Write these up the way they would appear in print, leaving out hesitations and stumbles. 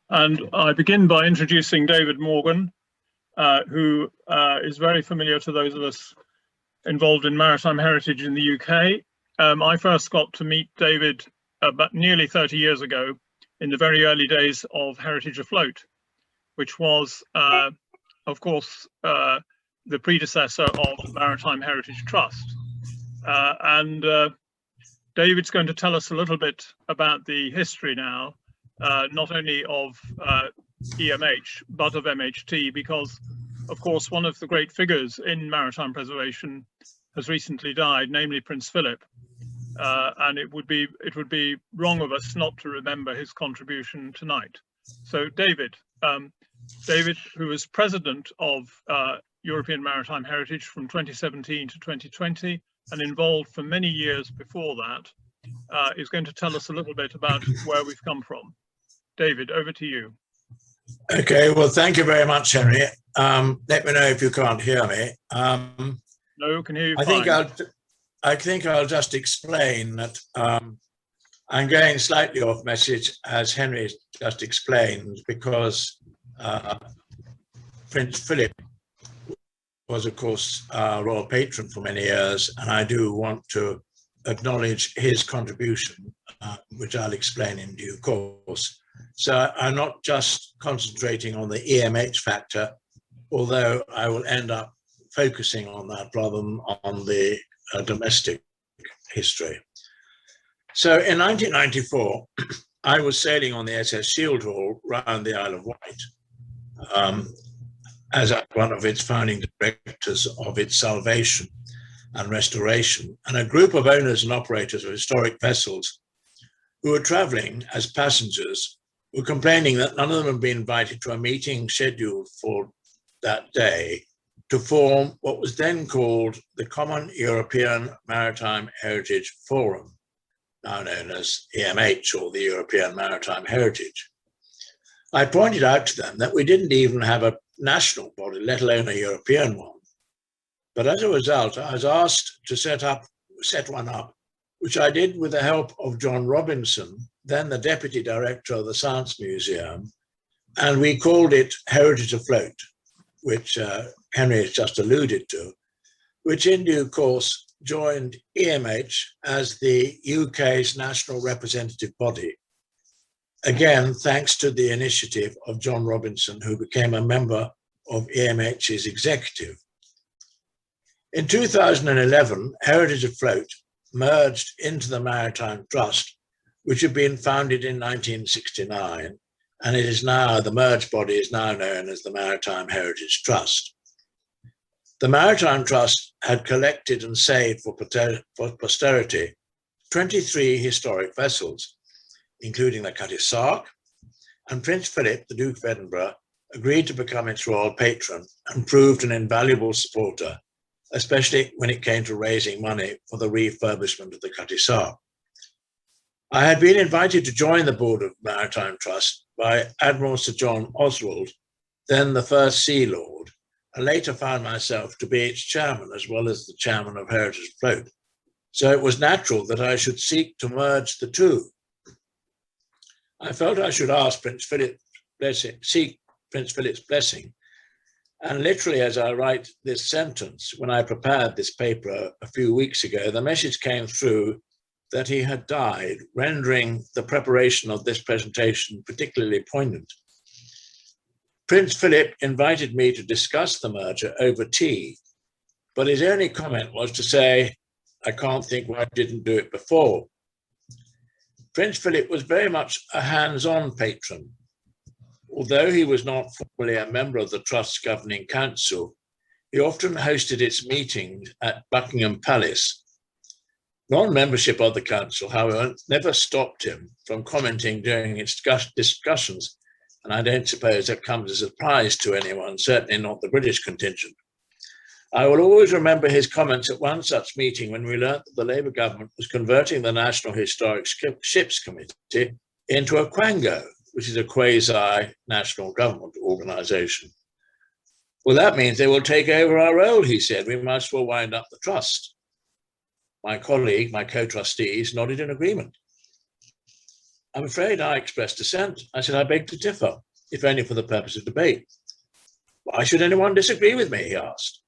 And I begin by introducing David Morgan, who is very familiar to those of us involved in maritime heritage in the UK. I first got to meet David about nearly 30 years ago in the very early days of Heritage Afloat, which was, of course, the predecessor of Maritime Heritage Trust. David's going to tell us a little bit about the history now, not only of EMH, but of MHT, because, of course, one of the great figures in maritime preservation has recently died, namely Prince Philip. And it would be wrong of us not to remember his contribution tonight. So David, who was president of European Maritime Heritage from 2017 to 2020, and involved for many years before that, is going to tell us a little bit about where we've come from. David, over to you. Okay, well, thank you very much, Henry. Let me know if you can't hear me. No, can hear you fine. I think I'll just explain that I'm going slightly off message, as Henry just explained, because Prince Philip was, of course, our royal patron for many years, and I do want to acknowledge his contribution, which I'll explain in due course. So I'm not just concentrating on the EMH factor, although I will end up focusing on that rather than on the domestic history. So in 1994, I was sailing on the SS Shieldhall around the Isle of Wight as one of its founding directors of its salvation and restoration, and a group of owners and operators of historic vessels who were traveling as passengers were complaining that none of them had been invited to a meeting scheduled for that day to form what was then called the Common European Maritime Heritage Forum, now known as EMH, or the European Maritime Heritage. I pointed out to them that we didn't even have a national body, let alone a European one. But as a result, I was asked to set one up, which I did with the help of John Robinson, then the Deputy Director of the Science Museum, and we called it Heritage Afloat, which Henry has just alluded to, which in due course joined EMH as the UK's national representative body. Again, thanks to the initiative of John Robinson, who became a member of EMH's executive. In 2011, Heritage Afloat merged into the Maritime Trust, which had been founded in 1969, and it is now, the merged body is now known as the Maritime Heritage Trust. The Maritime Trust had collected and saved for posterity 23 historic vessels, including the Cutty Sark, and Prince Philip, the Duke of Edinburgh, agreed to become its royal patron and proved an invaluable supporter, especially when it came to raising money for the refurbishment of the Cutty Sark. I had been invited to join the board of Maritime Trust by Admiral Sir John Oswald, then the First Sea Lord, and later found myself to be its chairman as well as the chairman of Heritage Afloat. So it was natural that I should seek to merge the two. I felt I should ask seek Prince Philip's blessing. And literally, as I write this sentence, when I prepared this paper a few weeks ago, the message came through that he had died, rendering the preparation of this presentation particularly poignant. Prince Philip invited me to discuss the merger over tea, but his only comment was to say, "I can't think why I didn't do it before." Prince Philip was very much a hands-on patron. Although he was not formally a member of the Trust's governing council, he often hosted its meetings at Buckingham Palace. Non-membership of the council, however, never stopped him from commenting during its discussions, and I don't suppose that comes as a surprise to anyone, certainly not the British contingent. I will always remember his comments at one such meeting when we learnt that the Labour government was converting the National Historic Ships Committee into a quango, which is a quasi-national government organisation. "Well, that means they will take over our role," he said. "We might as well wind up the trust." My colleague, my co-trustees, nodded in agreement. I'm afraid I expressed dissent. I said, I beg to differ, if only for the purpose of debate. Why should anyone disagree with me, he asked.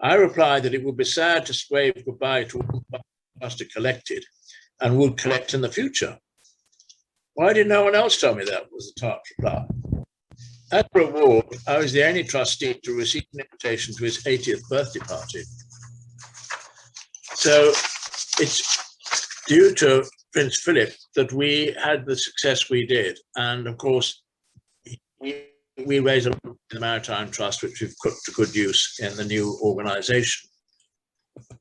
I replied that it would be sad to wave goodbye to all the trust it collected and would collect in the future. Why did no one else tell me that, was the tart reply. As a reward, I was the only trustee to receive an invitation to his 80th birthday party. So it's due to Prince Philip that we had the success we did. And of course, we raised a lot in the Maritime Trust, which we've put to good use in the new organization.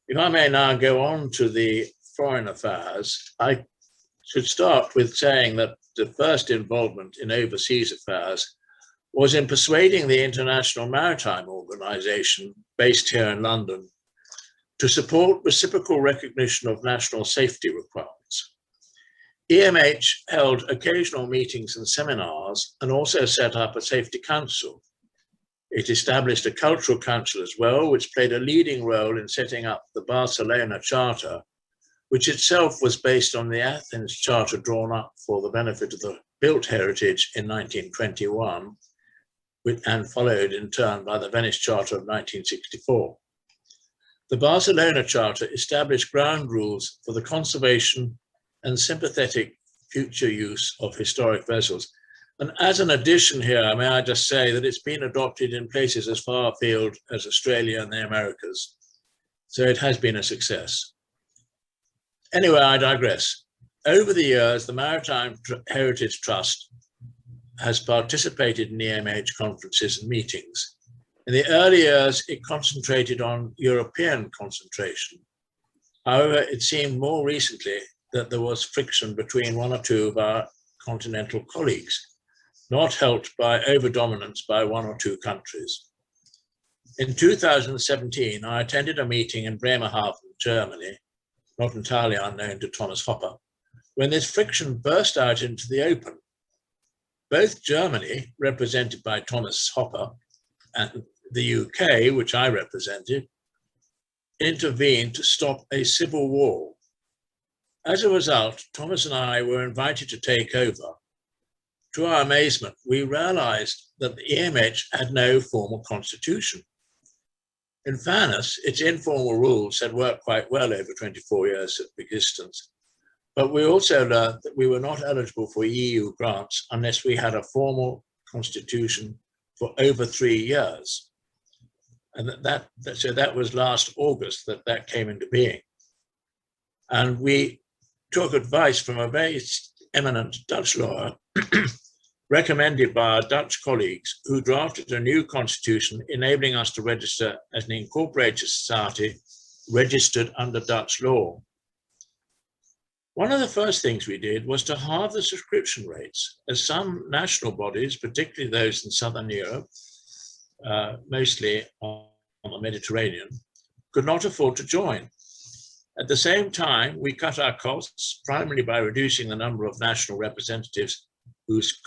If I may now go on to the foreign affairs, I should start with saying that the first involvement in overseas affairs was in persuading the International Maritime Organization, based here in London, to support reciprocal recognition of national safety requirements. EMH held occasional meetings and seminars and also set up a safety council. It established a cultural council as well, which played a leading role in setting up the Barcelona Charter, which itself was based on the Athens Charter drawn up for the benefit of the built heritage in 1921, and followed in turn by the Venice Charter of 1964. The Barcelona Charter established ground rules for the conservation and sympathetic future use of historic vessels. And as an addition here, may I just say that it's been adopted in places as far afield as Australia and the Americas. So it has been a success. Anyway, I digress. Over the years, the Maritime Heritage Trust has participated in EMH conferences and meetings. In the early years, it concentrated on European concentration. However, it seemed more recently that there was friction between one or two of our continental colleagues, not helped by overdominance by one or two countries. In 2017, I attended a meeting in Bremerhaven, Germany, not entirely unknown to Thomas Hopper, when this friction burst out into the open. Both Germany, represented by Thomas Hopper, and the UK, which I represented, intervened to stop a civil war. As a result, Thomas and I were invited to take over. To our amazement, we realized that the EMH had no formal constitution. In fairness, its informal rules had worked quite well over 24 years of existence. But we also learned that we were not eligible for EU grants unless we had a formal constitution for over 3 years. And so that was last August that came into being. And we took advice from a very eminent Dutch lawyer recommended by our Dutch colleagues, who drafted a new constitution enabling us to register as an incorporated society registered under Dutch law. One of the first things we did was to halve the subscription rates, as some national bodies, particularly those in Southern Europe, mostly on the Mediterranean, could not afford to join. At the same time, we cut our costs, primarily by reducing the number of national representatives whose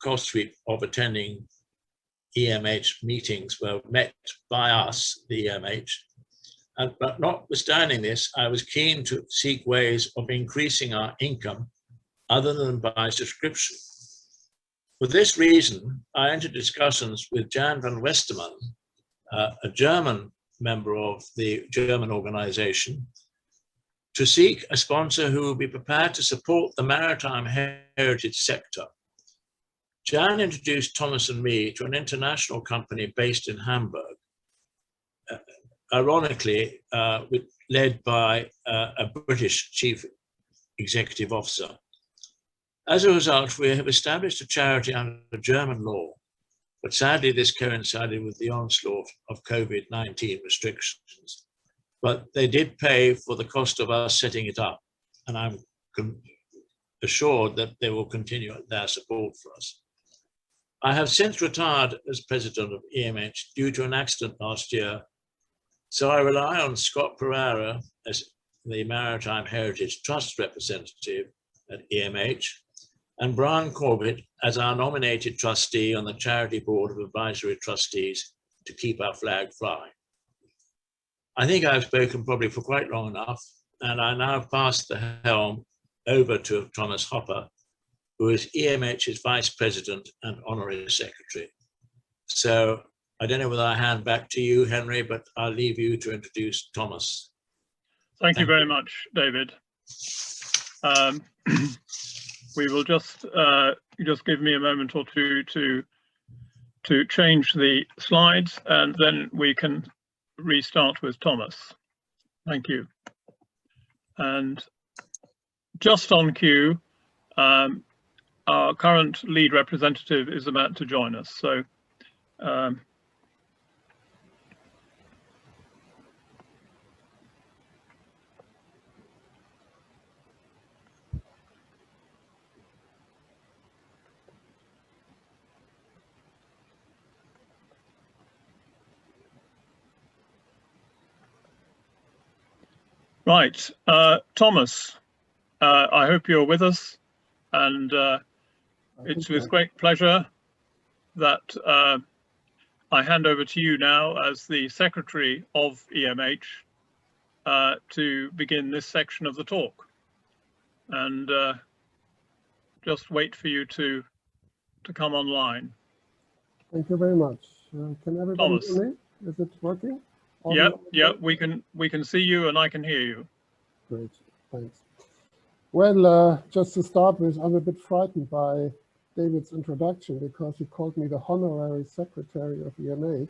cost sweep of attending EMH meetings were met by us, the EMH. But notwithstanding this, I was keen to seek ways of increasing our income other than by subscription. For this reason, I entered discussions with Jan van Westerman, a German member of the German organization, to seek a sponsor who would be prepared to support the maritime heritage sector. Jan introduced Thomas and me to an international company based in Hamburg, ironically, led by a British chief executive officer. As a result, we have established a charity under German law, but sadly this coincided with the onslaught of COVID-19 restrictions. But they did pay for the cost of us setting it up, and I'm assured that they will continue their support for us. I have since retired as president of EMH due to an accident last year, so I rely on Scott Pereira as the Maritime Heritage Trust representative at EMH, and Brian Corbett as our nominated trustee on the Charity Board of Advisory Trustees to keep our flag flying. I think I've spoken probably for quite long enough, and I now pass the helm over to Thomas Hopper, who is EMH's Vice President and Honorary Secretary. So I don't know whether I hand back to you, Henry, but I'll leave you to introduce Thomas. Thank you very much, David. We will just give me a moment or two to change the slides, and then we can restart with Thomas. Thank you. And just on cue, our current lead representative is about to join us. So right, Thomas, I hope you're with us, and it's with great pleasure that I hand over to you now as the Secretary of EMH to begin this section of the talk, and just wait for you to come online. Thank you very much. Can everybody hear me? Is it working? Yeah, we can see you and I can hear you. Great, thanks. Well, just to start with, I'm a bit frightened by David's introduction because he called me the Honorary Secretary of EMH.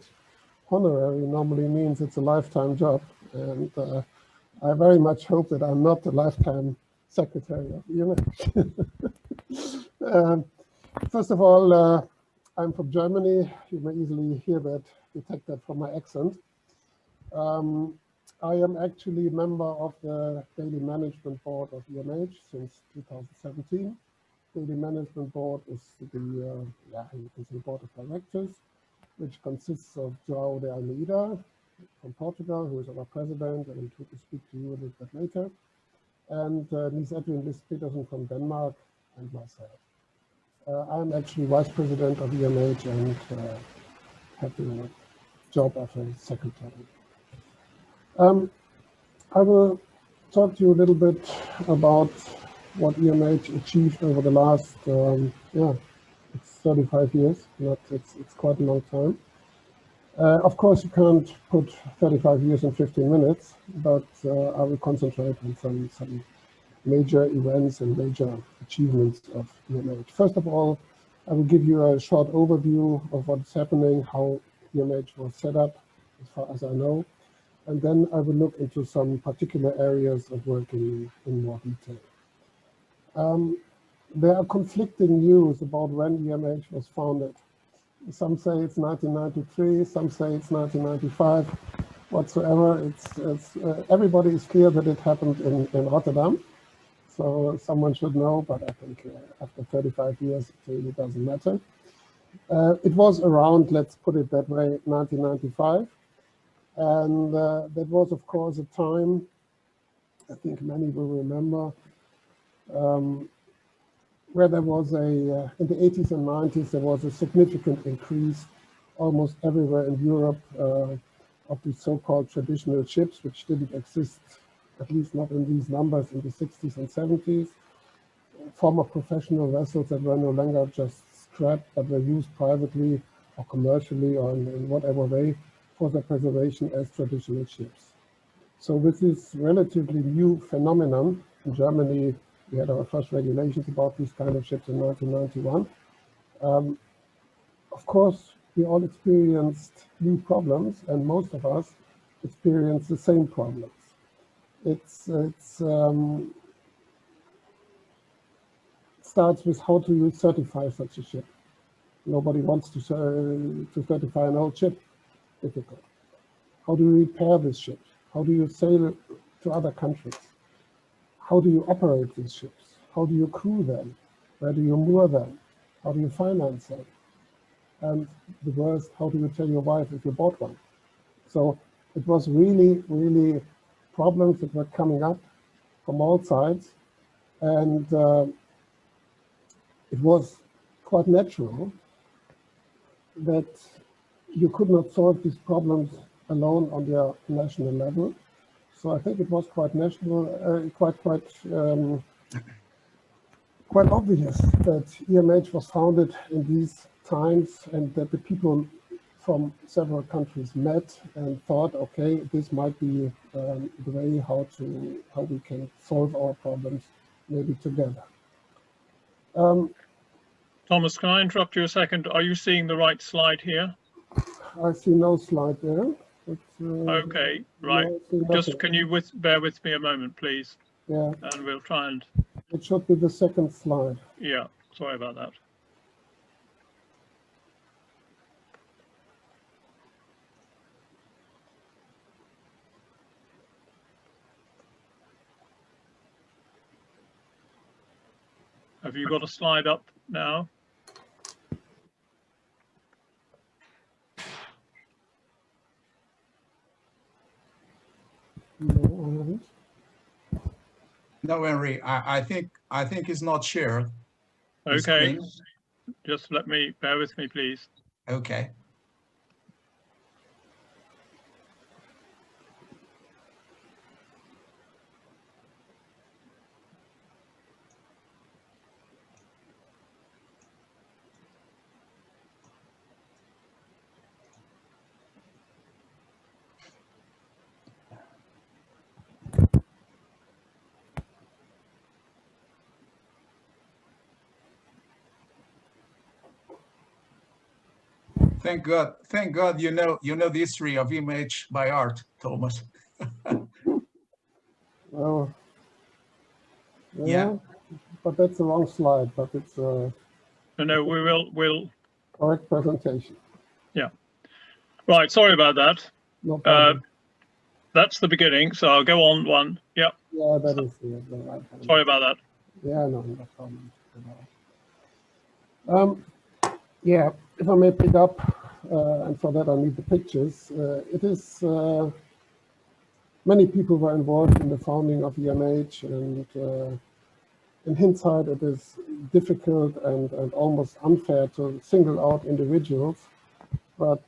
Honorary normally means it's a lifetime job, and I very much hope that I'm not the lifetime Secretary of EMH. First of all, I'm from Germany. You may easily detect that from my accent. I am actually a member of the Daily Management Board of EMH since 2017. Daily Management Board is the you can say board of directors, which consists of João de Almeida from Portugal, who is our president, and who will speak to you a little bit later, and Niels Edwin List Petersen from Denmark, and myself. I'm actually vice president of EMH and have the job of a secretary. I will talk to you a little bit about what EMH achieved over the last, it's 35 years. It's quite a long time. Of course, you can't put 35 years in 15 minutes, but I will concentrate on some major events and major achievements of EMH. First of all, I will give you a short overview of what's happening, how EMH was set up, as far as I know. And then I will look into some particular areas of work in more detail. There are conflicting news about when EMH was founded. Some say it's 1993, some say it's 1995. Whatsoever, everybody is clear that it happened in Rotterdam. So someone should know, but I think after 35 years, it really doesn't matter. It was around, let's put it that way, 1995. And that was, of course, a time, I think many will remember, where there was in the 80s and 90s, there was a significant increase almost everywhere in Europe of the so-called traditional ships, which didn't exist, at least not in these numbers, in the 60s and 70s. Former professional vessels that were no longer just scrapped, but were used privately or commercially or in whatever way for their preservation as traditional ships. So with this relatively new phenomenon, in Germany, we had our first regulations about these kind of ships in 1991. Of course, we all experienced new problems, and most of us experienced the same problems. It starts with how do you certify such a ship. Nobody wants to certify an old ship. Difficult. How do you repair this ship? How do you sail to other countries? How do you operate these ships? How do you crew them? Where do you moor them? How do you finance them? And the worst, how do you tell your wife if you bought one? So it was really, really problems that were coming up from all sides. And it was quite natural that you could not solve these problems alone on their national level. So I think it was quite national, quite obvious that EMH was founded in these times and that the people from several countries met and thought, okay, this might be the way how we can solve our problems, maybe together. Thomas, can I interrupt you a second? Are you seeing the right slide here? I see no slide there. But, okay, right. Just can you bear with me a moment, please? Yeah. And we'll try and... It should be the second slide. Yeah, sorry about that. Have you got a slide up now? No, I haven't. No, Henry, I think it's not shared. Okay, just bear with me, please. Okay. Thank God you know the history of image by art, Thomas. Well, yeah, but that's the wrong slide, but it's no, we'll correct presentation. Yeah. Right, sorry about that. No problem. That's the beginning, so I'll go on one. Yeah. Yeah, that is the right one. Sorry about that. Yeah, no problem at all. Yeah, if I may pick up, and for that I need the pictures. It is many people were involved in the founding of EMH, and in hindsight, it is difficult and almost unfair to single out individuals, but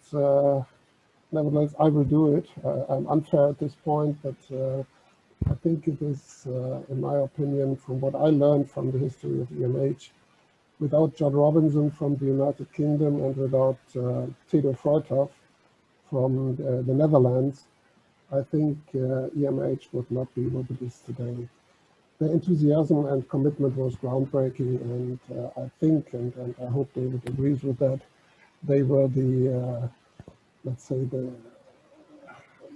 nevertheless, I will do it. I'm unfair at this point, but I think it is, in my opinion, from what I learned from the history of EMH, without John Robinson from the United Kingdom and without Theodor Freuthoff from the Netherlands, I think EMH would not be what it is today. The enthusiasm and commitment was groundbreaking, and I think, and I hope David agrees with that, they were the, let's say, the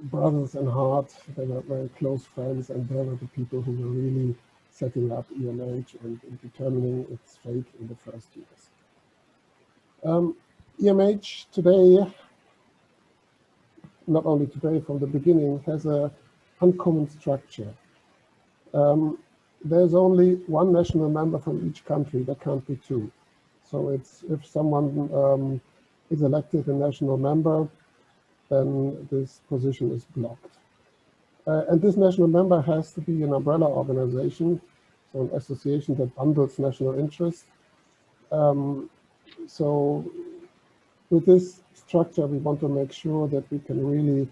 brothers in heart. They were very close friends, and they were the people who were really setting up EMH and determining its fate in the first years. EMH today, not only today, from the beginning, has an uncommon structure. There's only one national member from each country. There can't be two. So it's, if someone is elected a national member, then this position is blocked. And this national member has to be an umbrella organization, so an association that bundles national interest. So with this structure, we want to make sure that we can really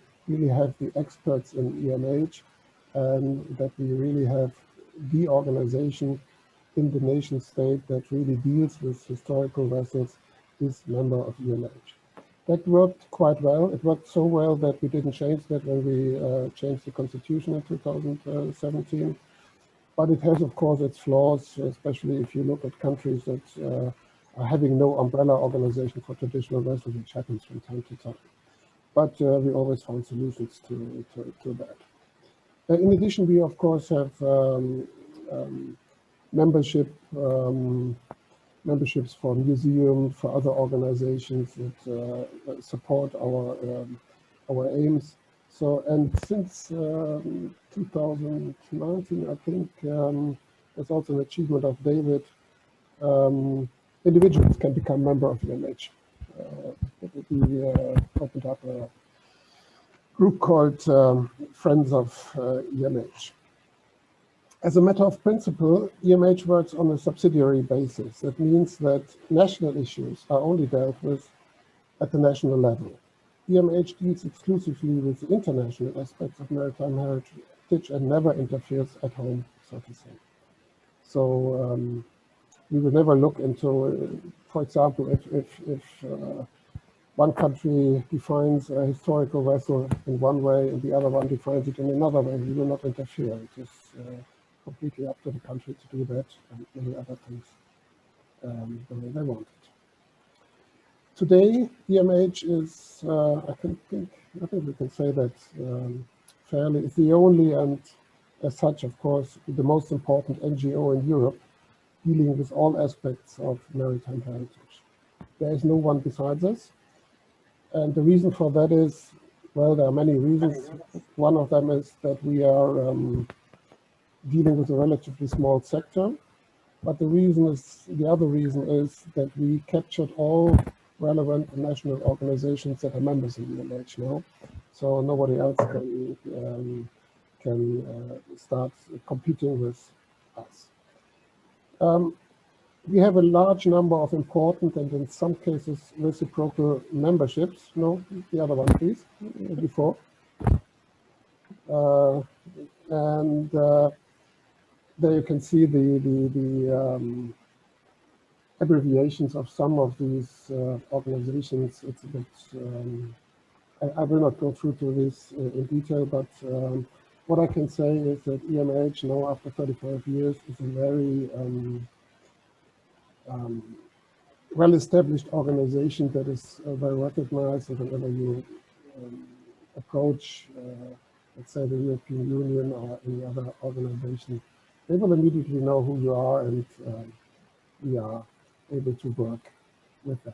have the experts in EMH, and that we really have the organization in the nation state that really deals with historical vessels is member of EMH. That worked quite well. It worked so well that we didn't change that when we changed the constitution in 2017. But it has, of course, its flaws, especially if you look at countries that are having no umbrella organization for traditional vessels, which happens from time to time. But we always found solutions to that. In addition, we of course have memberships for museums, for other organizations that support our aims. So, and since 2019, I think there's also an achievement of David. Individuals can become member of EMH. We opened up a group called Friends of EMH. As a matter of principle, EMH works on a subsidiary basis. That means that national issues are only dealt with at the national level. EMH deals exclusively with the international aspects of maritime heritage and never interferes at home, so to say. So we will never look into, for example, if one country defines a historical vessel in one way and the other one defines it in another way, we will not interfere. It is completely up to the country to do that and many other things the way they want it. Today, EMH is, I think we can say that fairly, is the only and as such, of course, the most important NGO in Europe dealing with all aspects of maritime heritage. There is no one besides us. And the reason for that is, well, there are many reasons. One of them is that we are dealing with a relatively small sector. But the other reason is that we captured all relevant national organizations that are members in EMH now. So nobody else can start competing with us. We have a large number of important and in some cases reciprocal memberships. No, the other one, please, before. And there you can see the abbreviations of some of these organizations. It's a bit, I will not go through to this in detail, but what I can say is that EMH now after 35 years is a very well-established organization that is well recognized. And whenever you approach, let's say, the European Union or any other organization, they will immediately know who you are, and we are able to work with them.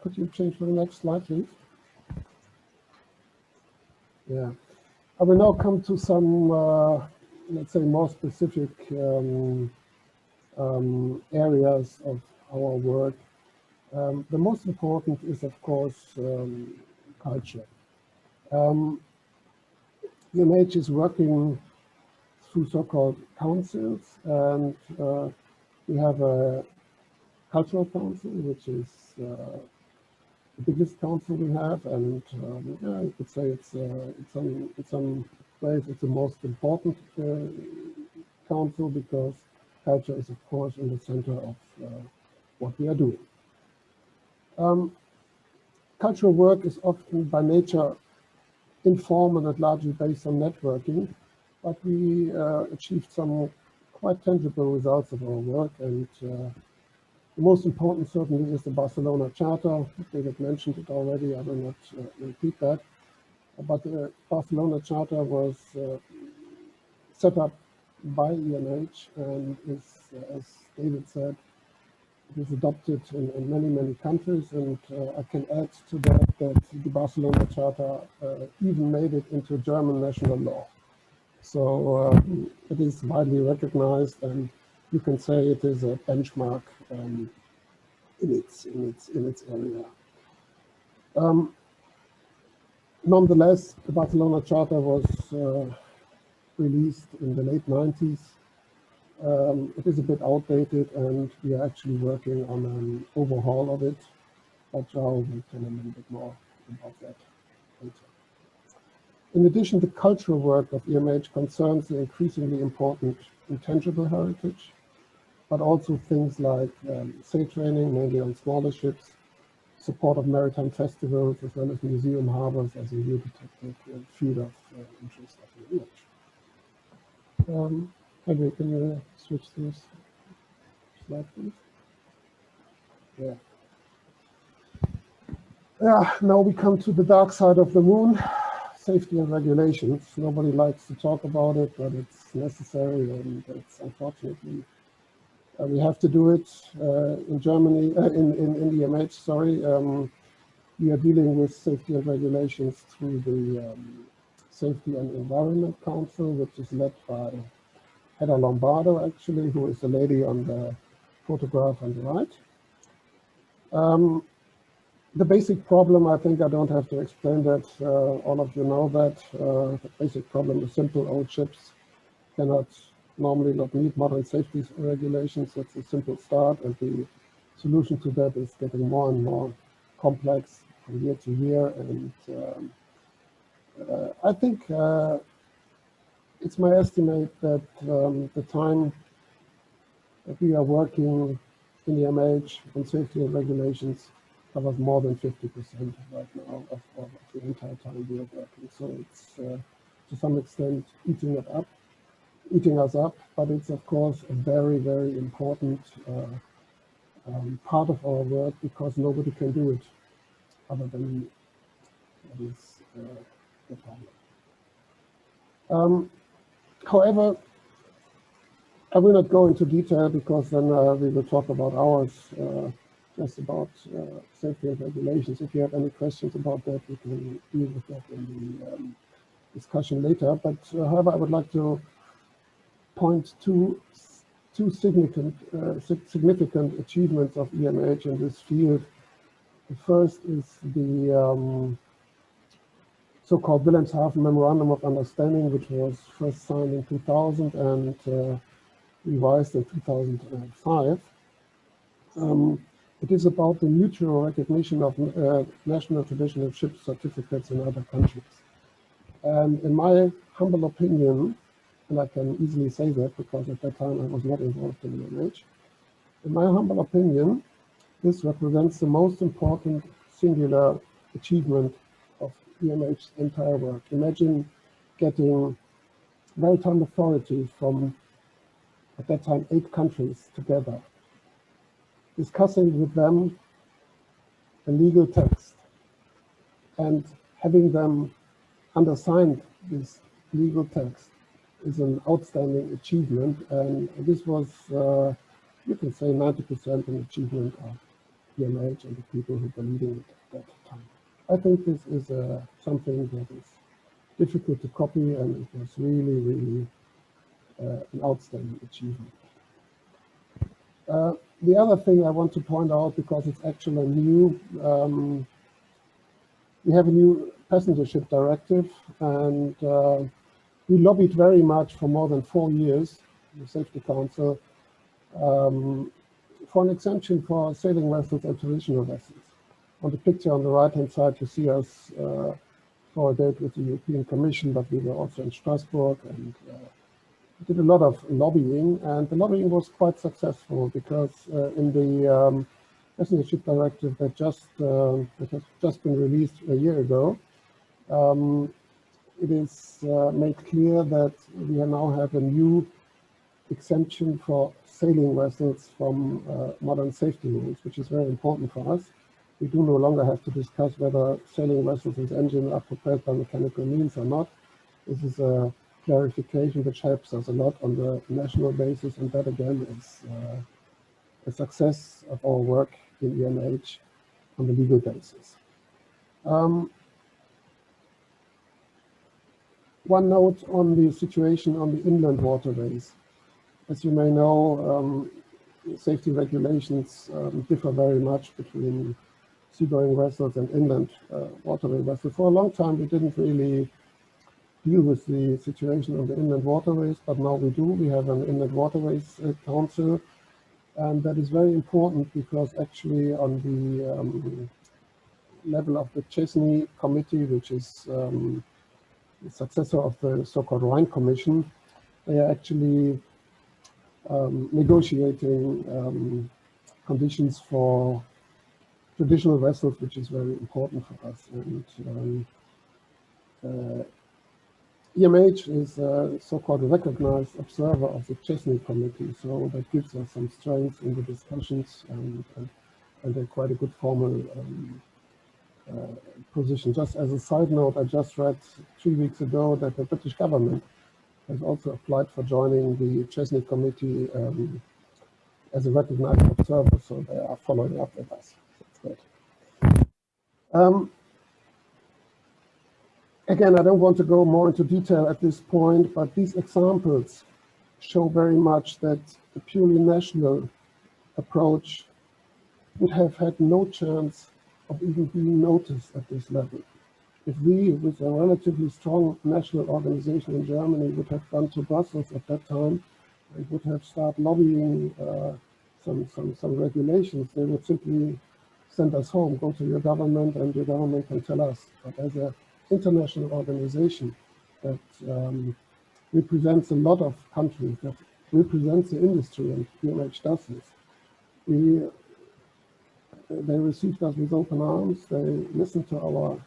Could you change to the next slide, please? Yeah. I will now come to some, let's say, more specific areas of our work. The most important is, of course, culture. EMH is working through so-called councils, and we have a cultural council, which is the biggest council we have, and yeah, you could say it's in some ways it's the most important council, because culture is, of course, in the center of what we are doing. Cultural work is often by nature informal and largely based on networking, but we achieved some quite tangible results of our work, and the most important certainly is the Barcelona Charter. David mentioned it already, I will not repeat that, but the Barcelona Charter was set up by EMH and is, as David said, it is adopted in many, many countries, and I can add to that that the Barcelona Charter even made it into German national law. So it is widely recognized, and you can say it is a benchmark in its area. Nonetheless, the Barcelona Charter was released in the late 90s. It is a bit outdated, and we are actually working on an overhaul of it, but João will tell a little bit more about that later. In addition, the cultural work of EMH concerns the increasingly important intangible heritage, but also things like sail training, mainly on smaller ships, support of maritime festivals, as well as museum harbours as a new detected field of interest of EMH. Henry, can you switch this slide, please? Yeah. Yeah, now we come to the dark side of the moon, safety and regulations. Nobody likes to talk about it, but it's necessary, and it's unfortunately, we have to do it in Germany, in EMH, sorry. We are dealing with safety and regulations through the Safety and Environment Council, which is led by Hedda Lombardo, actually, who is the lady on the photograph on the right. The basic problem, I think I don't have to explain that, all of you know that. The basic problem is simple: old ships cannot normally not meet modern safety regulations. That's a simple start, and the solution to that is getting more and more complex from year to year. And I think it's my estimate that the time that we are working in EMH on safety and regulations covers more than 50% right now of the entire time we are working. So it's to some extent eating us up, but it's of course a very, very important part of our work, because nobody can do it other than this department. However, I will not go into detail, because then we will talk about hours just about safety and regulations. If you have any questions about that, we can deal with that in the discussion later. But however, I would like to point to two significant achievements of EMH in this field. The first is the so-called Wilhelmshaven Memorandum of Understanding, which was first signed in 2000 and revised in 2005. It is about the mutual recognition of national traditional ship certificates in other countries. And in my humble opinion, and I can easily say that because at that time I was not involved in EMH, in my humble opinion, this represents the most important singular achievement of EMH's entire work. Imagine getting maritime authorities from, at that time, 8 countries together, discussing with them a legal text and having them undersigned this legal text is an outstanding achievement. And this was, you can say, 90% an achievement of EMH and the people who were leading it at that time. I think this is something that is difficult to copy, and it was really, really an outstanding achievement. The other thing I want to point out, because it's actually new, we have a new passenger ship directive, and we lobbied very much for more than 4 years, the Safety Council, for an exemption for sailing vessels and traditional vessels. On the picture on the right-hand side, you see us for a date with the European Commission, but we were also in Strasbourg, and we did a lot of lobbying, and the lobbying was quite successful, because in the passenger ship directive that has just been released a year ago, it is made clear that we now have a new exemption for sailing vessels from modern safety rules, which is very important for us. We do no longer have to discuss whether sailing vessels with engine are propelled by mechanical means or not. This is a clarification which helps us a lot on the national basis, and that again is a success of our work in EMH on the legal basis. One note on the situation on the inland waterways. As you may know, safety regulations differ very much between seagoing vessels and inland waterway vessels. For a long time, we didn't really deal with the situation on the inland waterways, but now we do. We have an Inland Waterways Council, and that is very important, because actually on the level of the Chesney Committee, which is the successor of the so-called Rhine Commission, they are actually negotiating conditions for traditional vessels, which is very important for us. And EMH is a so-called recognized observer of the Chesney Committee, so that gives us some strength in the discussions, and quite a good formal position. Just as a side note, I just read 3 weeks ago that the British government has also applied for joining the Chesney Committee as a recognized observer, so they are following up with us. That's great. Again, I don't want to go more into detail at this point, but these examples show very much that a purely national approach would have had no chance of even being noticed at this level. If we, with a relatively strong national organization in Germany, would have gone to Brussels at that time and would have started lobbying some regulations, they would simply send us home, go to your government, and your government can tell us. But as an international organization that represents a lot of countries, that represents the industry, and EMH does this. They received us with open arms. They listened to our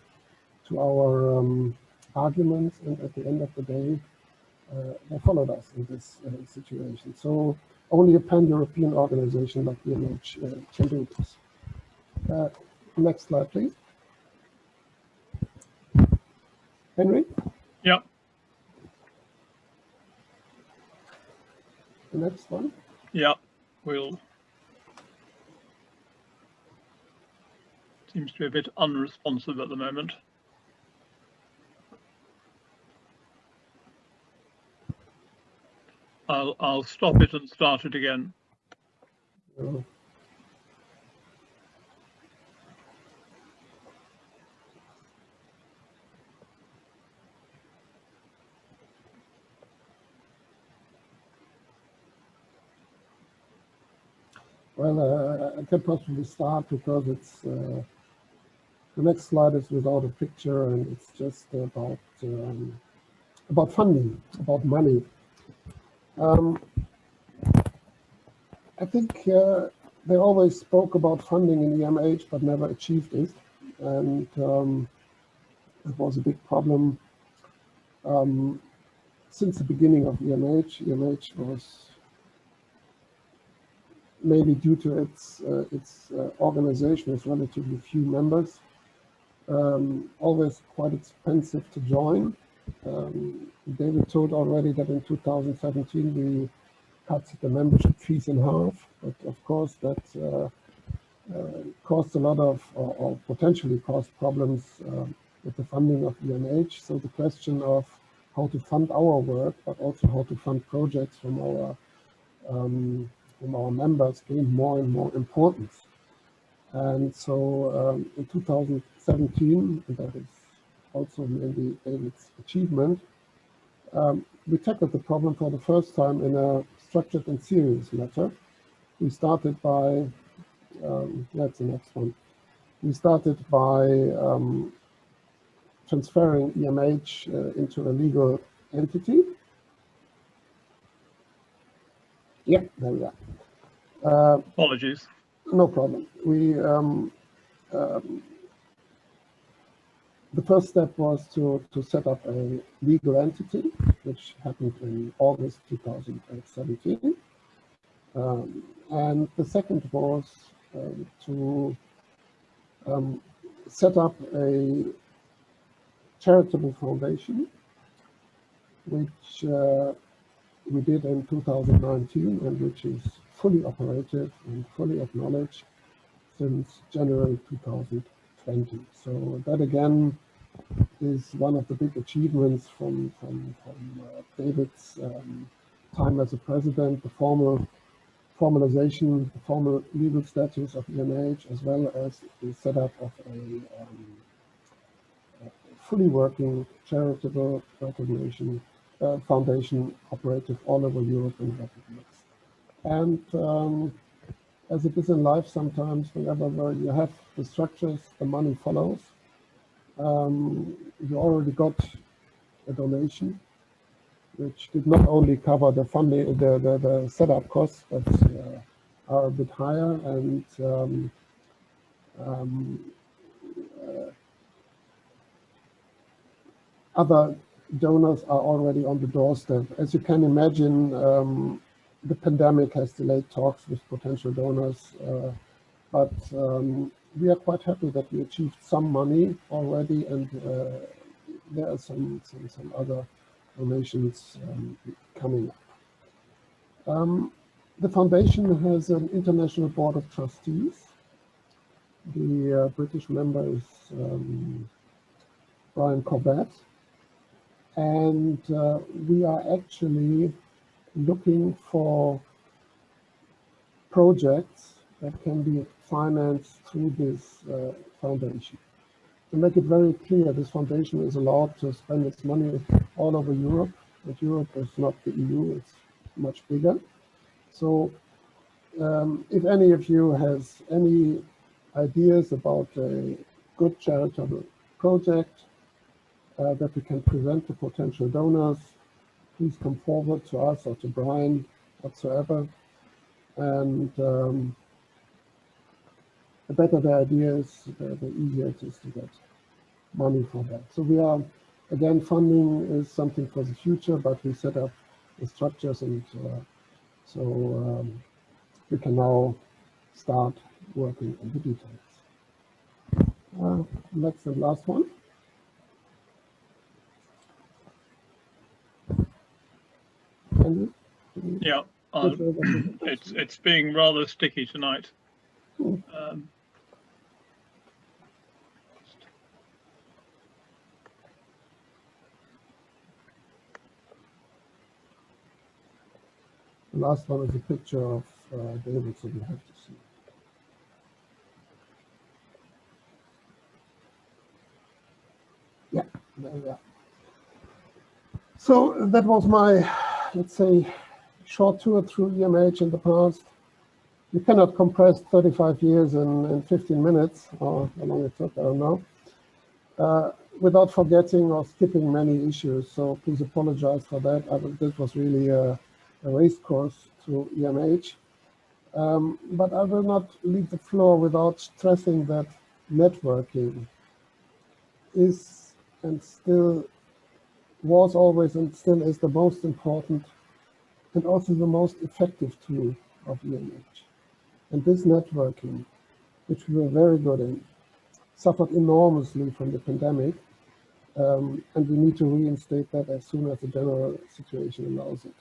arguments, and at the end of the day, they followed us in this situation. So only a pan-European organization like EMH can do this. Next slide, please. Henry? Yeah. The next one. Yeah, seems to be a bit unresponsive at the moment. I'll stop it and start it again. Oh. Well, I can possibly start because it's the next slide is without a picture, and it's just about funding, about money. I think they always spoke about funding in EMH, but never achieved it, and it was a big problem since the beginning of EMH. EMH was, maybe due to its organization with relatively few members, always quite expensive to join. David told already that in 2017 we cut the membership fees in half, but of course that caused a lot of, or potentially caused problems with the funding of EMH. So the question of how to fund our work, but also how to fund projects from our members gained more and more importance. And so in 2017, and that is also maybe David's achievement, we tackled the problem for the first time in a structured and serious manner. We started by, that's the next one. We started by transferring EMH into a legal entity. Yeah, there we are. Apologies. No problem. The first step was to set up a legal entity, which happened in August 2017. And the second was to set up a charitable foundation, which we did in 2019, and which is fully operative and fully acknowledged since January 2020. So that again is one of the big achievements from David's time as a president, the formalization, the formal legal status of EMH, as well as the setup of a fully working charitable recognition foundation operative all over Europe and recognized. And as it is in life, sometimes whenever you have the structures, the money follows. You already got a donation, which did not only cover the funding, the setup costs, but are a bit higher, and other donors are already on the doorstep. As you can imagine, the pandemic has delayed talks with potential donors, but we are quite happy that we achieved some money already, and there are some other donations coming up. The foundation has an international board of trustees. The British member is Brian Corbett. And we are actually looking for projects that can be financed through this foundation. To make it very clear, this foundation is allowed to spend its money all over Europe, but Europe is not the EU, it's much bigger. So if any of you has any ideas about a good charitable project that we can present to potential donors, please come forward to us or to Brian, whatsoever. And the better the idea is, the easier it is to get money for that. So we are, again, funding is something for the future, but we set up the structures, and so we can now start working on the details. Next and last one. Yeah, it's being rather sticky tonight. The last one is a picture of David, so we have to see. Yeah, there we are. So that was my, let's say, short tour through EMH in the past. You cannot compress 35 years in 15 minutes, or how long it took, I don't know, without forgetting or skipping many issues. So please apologize for that. This was really a race course through EMH. But I will not leave the floor without stressing that networking is, and still was always and still is, the most important and also the most effective tool of EMH. And this networking, which we were very good in, suffered enormously from the pandemic, and we need to reinstate that as soon as the general situation allows it.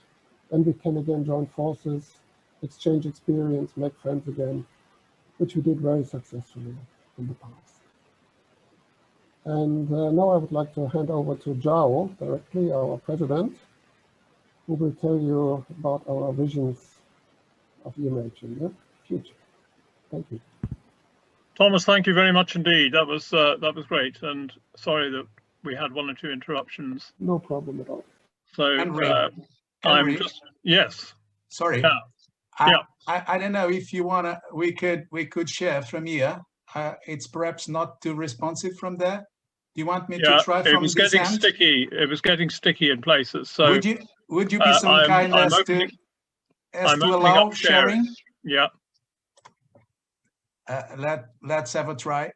Then we can again join forces, exchange experience, make friends again, which we did very successfully in the past. And now I would like to hand over to Zhao directly, our president, who will tell you about our visions of EMH in the future. Thank you. Thomas, thank you very much indeed. That was great, and sorry that we had one or two interruptions. No problem at all. So I'm just, yes. Sorry. Yeah. I don't know if you wanna. We could share from here. It's perhaps not too responsive from there. Do you want me to try from this end? It was getting sticky. It was getting sticky in places. So would you be so kind as to allow sharing? Yeah. Let's have a try.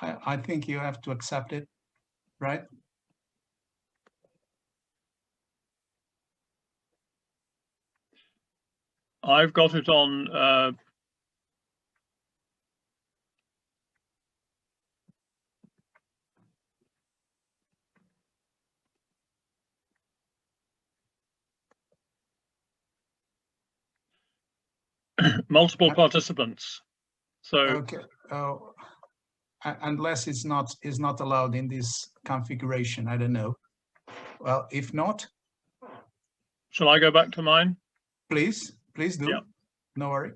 I think you have to accept it, right? I've got it on multiple participants. So okay. Unless it's not allowed in this configuration, I don't know. Well, if not, shall I go back to mine? Please do. Yeah. No worry.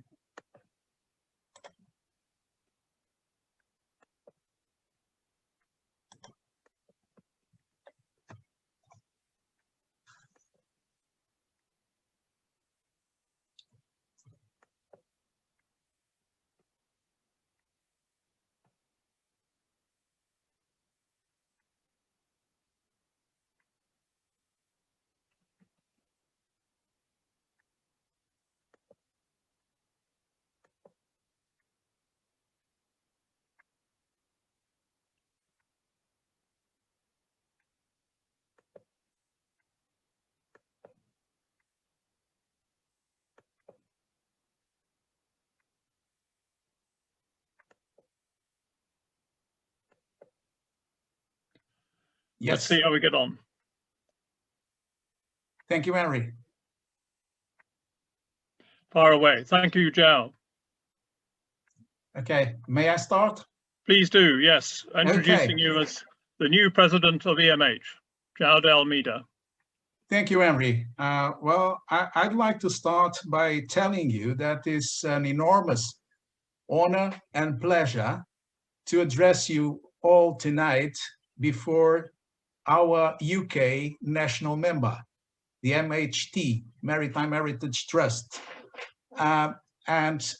Yes. Let's see how we get on. Thank you, Henry. Far away. Thank you, Zhao. Okay, may I start? Please do, yes. Introducing you as the new president of EMH, Zhao de Almeida. Thank you, Henry. Well, I'd like to start by telling you that it's an enormous honor and pleasure to address you all tonight before our UK national member, the MHT, Maritime Heritage Trust. And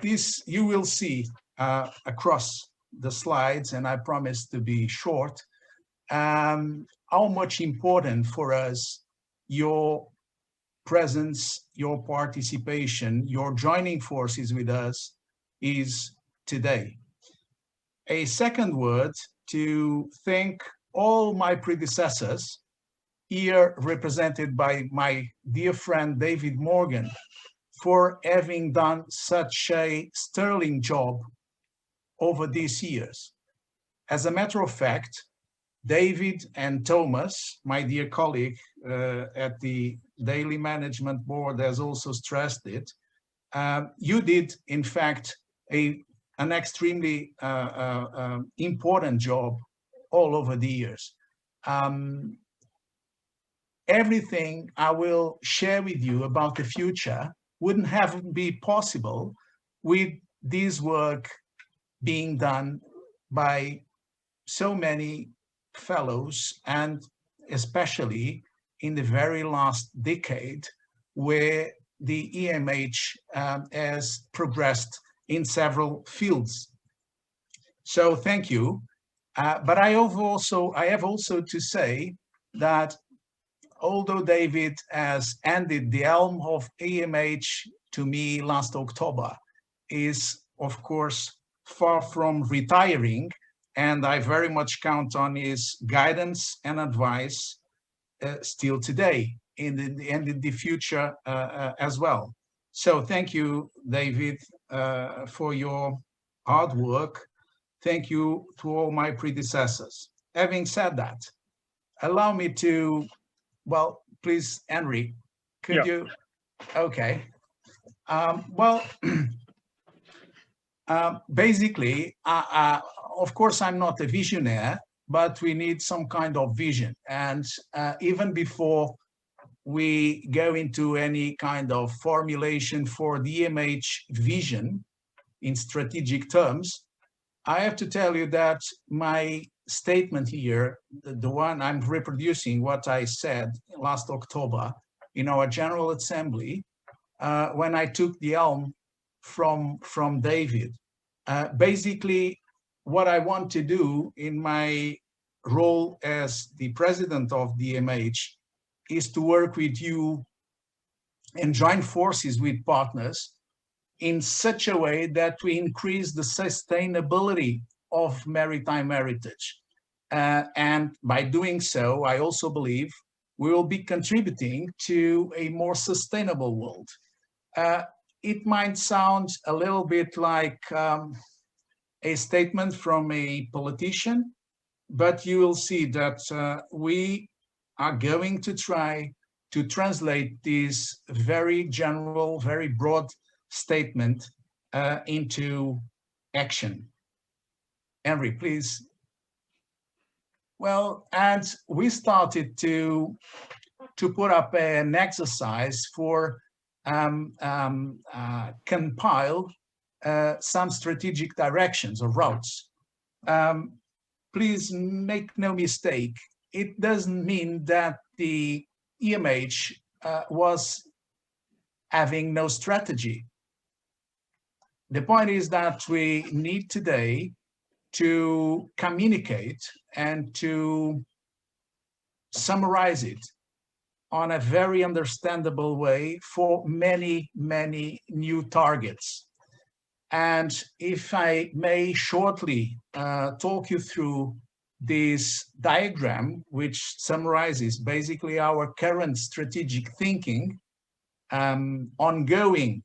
this you will see across the slides, and I promise to be short, how much important for us your presence, your participation, your joining forces with us is today. A second word to thank all my predecessors, here represented by my dear friend David Morgan, for having done such a sterling job over these years. As a matter of fact, David and Thomas, my dear colleague at the Daily Management Board, has also stressed it. You did, in fact, an extremely important job all over the years. Everything I will share with you about the future wouldn't have been possible with this work being done by so many fellows, and especially in the very last decade, where the EMH has progressed in several fields. So thank you. But I have also to say that although David has handed the helm of EMH to me last October, is of course far from retiring, and I very much count on his guidance and advice still today and in the future as well. So thank you, David, for your hard work. Thank you to all my predecessors. Having said that, allow me to, well, please, Henry, could you? Okay. Basically, of course, I'm not a visionary, but we need some kind of vision. And even before we go into any kind of formulation for the EMH vision in strategic terms, I have to tell you that my statement here, the one I'm reproducing what I said last October in our General Assembly, when I took the helm from David. Basically, what I want to do in my role as the president of the EMH is to work with you and join forces with partners in such a way that we increase the sustainability of maritime heritage. And by doing so, I also believe we will be contributing to a more sustainable world. It might sound a little bit like a statement from a politician, but you will see that we are going to try to translate this very general, very broad statement into action. Henry, please. Well, and we started to put up an exercise for compile some strategic directions or routes. Please make no mistake, it doesn't mean that the EMH was having no strategy. The point is that we need today to communicate and to summarize it on a very understandable way for many, many new targets. And if I may shortly talk you through this diagram, which summarizes basically our current strategic thinking, ongoing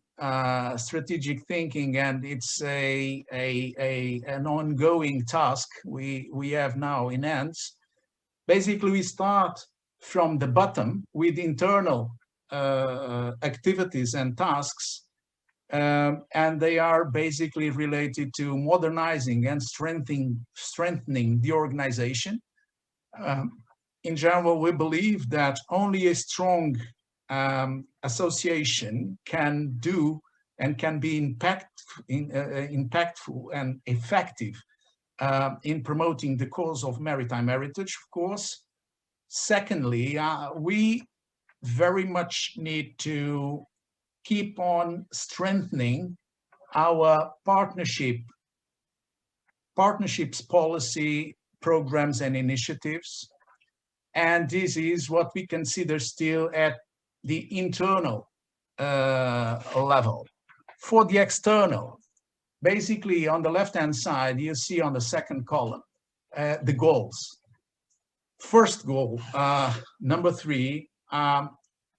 strategic thinking, and it's an ongoing task we have now in hands. Basically, we start from the bottom with internal activities and tasks, and they are basically related to modernizing and strengthening the organization. In general, we believe that only a strong association can do and can be impactful and effective in promoting the cause of maritime heritage, of course. Secondly, we very much need to keep on strengthening our partnerships policy programs and initiatives. And this is what we consider still at the internal level. For the external, basically on the left-hand side, you see on the second column, the goals. First goal, number 3,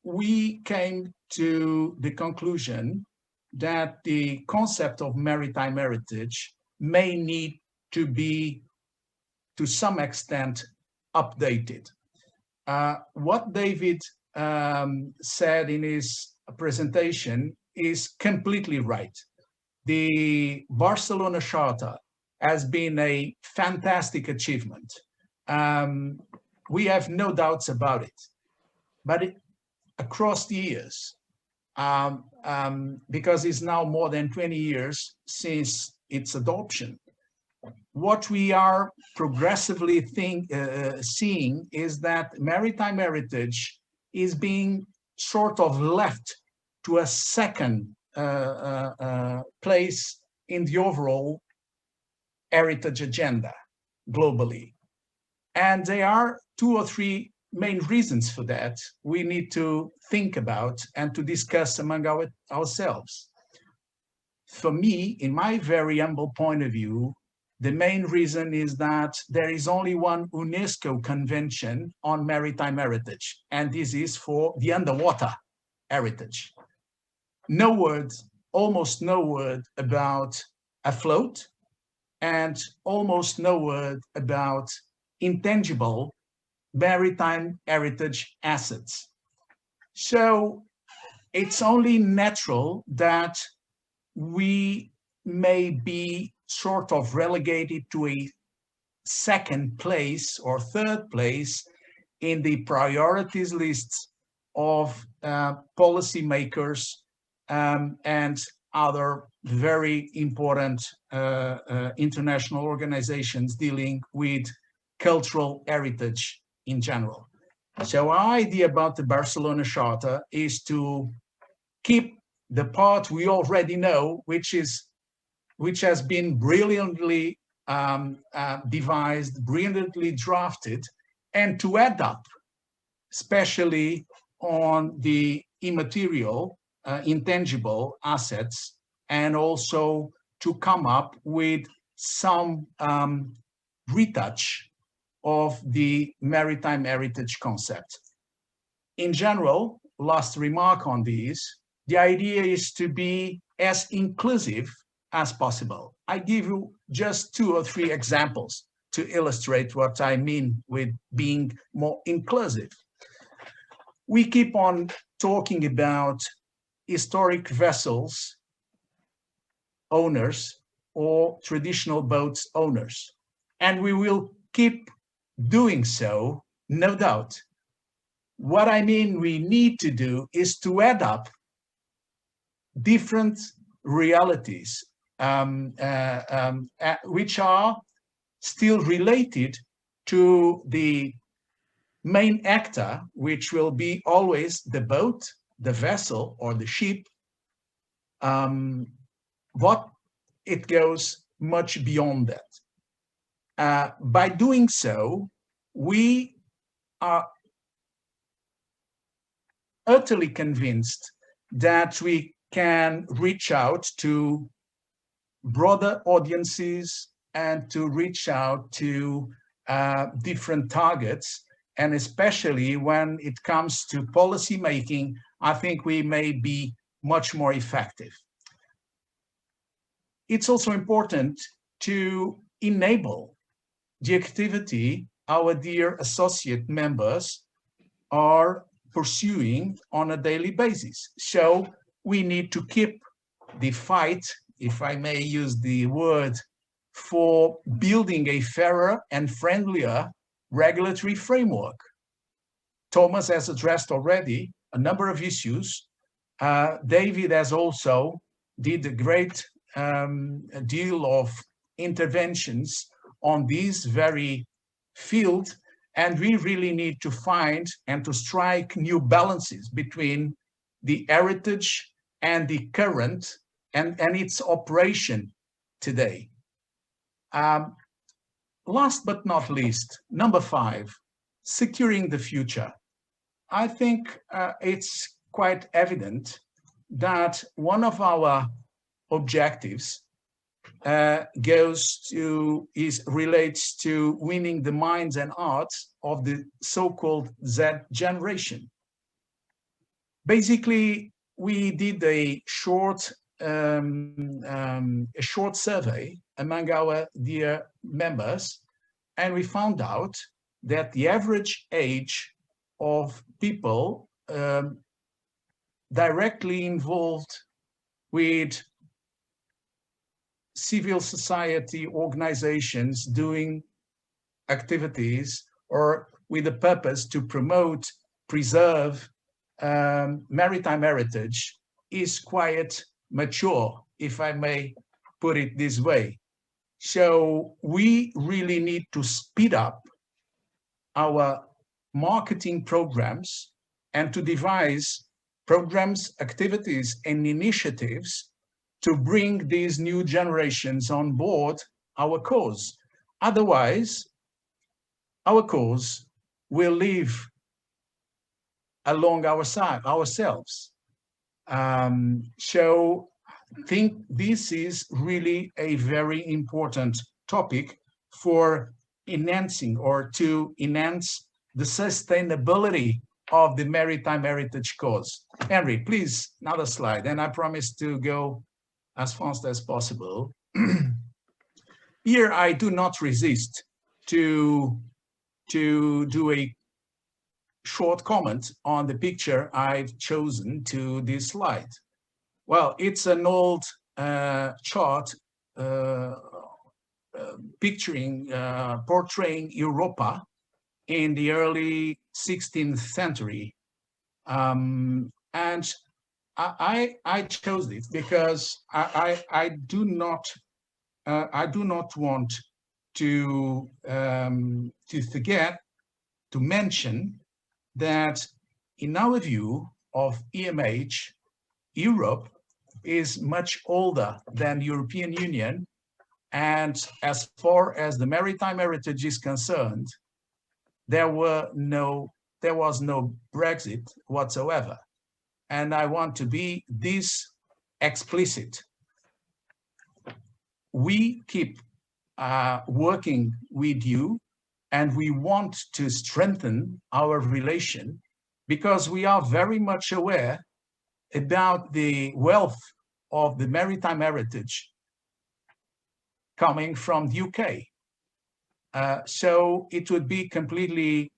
we came to the conclusion that the concept of maritime heritage may need to be, to some extent, updated. What David said in his presentation is completely right. The Barcelona Charter has been a fantastic achievement. We have no doubts about it. But across the years, because it's now more than 20 years since its adoption, what we are progressively seeing is that maritime heritage is being sort of left to a second place in the overall heritage agenda globally. And there are 2 or 3 main reasons for that we need to think about and to discuss among ourselves. For me, in my very humble point of view, the main reason is that there is only one UNESCO convention on maritime heritage, and this is for the underwater heritage. No word, almost no word about afloat, and almost no word about intangible maritime heritage assets. So it's only natural that we may be sort of relegated to a second place or third place in the priorities lists of policymakers and other very important international organizations dealing with cultural heritage in general. So our idea about the Barcelona Charter is to keep the part we already know, which has been brilliantly devised, brilliantly drafted, and to add up, especially on the immaterial, intangible assets, and also to come up with some retouch of the maritime heritage concept. In general, last remark on these, the idea is to be as inclusive as possible. I give you just 2 or 3 examples to illustrate what I mean with being more inclusive. We keep on talking about historic vessels owners or traditional boats owners, and we will keep doing so, no doubt. What I mean we need to do is to add up different realities which are still related to the main actor, which will be always the boat, the vessel, or the ship. But it goes much beyond that. By doing so, we are utterly convinced that we can reach out to broader audiences and to reach out to different targets. And especially when it comes to policy making, I think we may be much more effective. It's also important to enable the activity our dear associate members are pursuing on a daily basis. So we need to keep the fight, if I may use the word, for building a fairer and friendlier regulatory framework. Thomas has addressed already a number of issues. David has also did a great deal of interventions on this very field, and we really need to find and to strike new balances between the heritage and the current and its operation today. Last but not least, number 5, securing the future. I think it's quite evident that one of our objectives relates to winning the minds and hearts of the so-called Z generation. Basically, we did a short survey among our dear members, and we found out that the average age of people directly involved with civil society organizations doing activities or with the purpose to promote, preserve maritime heritage is quite mature, if I may put it this way. So we really need to speed up our marketing programs and to devise programs, activities, and initiatives to bring these new generations on board our cause. Otherwise, our cause will live along our side, ourselves. So I think this is really a very important topic for enhancing or to enhance the sustainability of the maritime heritage cause. Henry, please, another slide, and I promise to go as fast as possible. Here, I do not resist to do a short comment on the picture I've chosen to this slide. Well, it's an old chart portraying Europa in the early 16th century. And I chose it because I do not want to forget to mention that in our view of EMH, Europe is much older than the European Union, and as far as the maritime heritage is concerned, there was no Brexit whatsoever. And I want to be this explicit. We keep working with you, and we want to strengthen our relation because we are very much aware about the wealth of the maritime heritage coming from the UK. So it would be completely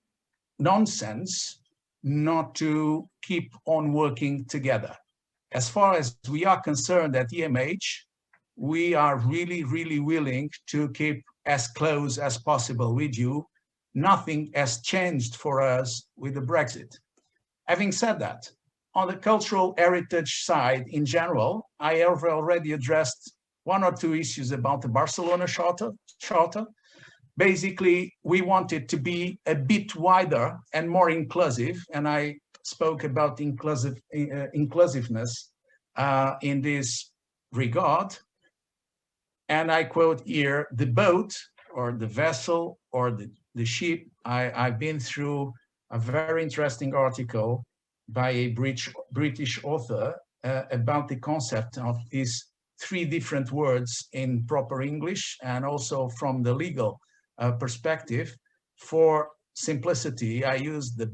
nonsense not to keep on working together. As far as we are concerned at EMH, we are really, really willing to keep as close as possible with you. Nothing has changed for us with the Brexit. Having said that, on the cultural heritage side in general, I have already addressed 1 or 2 issues about the Barcelona Charter. Basically, we want it to be a bit wider and more inclusive, and I spoke about inclusiveness in this regard. And I quote here, the boat or the vessel or the ship. I've been through a very interesting article by a British author about the concept of these 3 different words in proper English and also from the legal perspective. For simplicity, I use the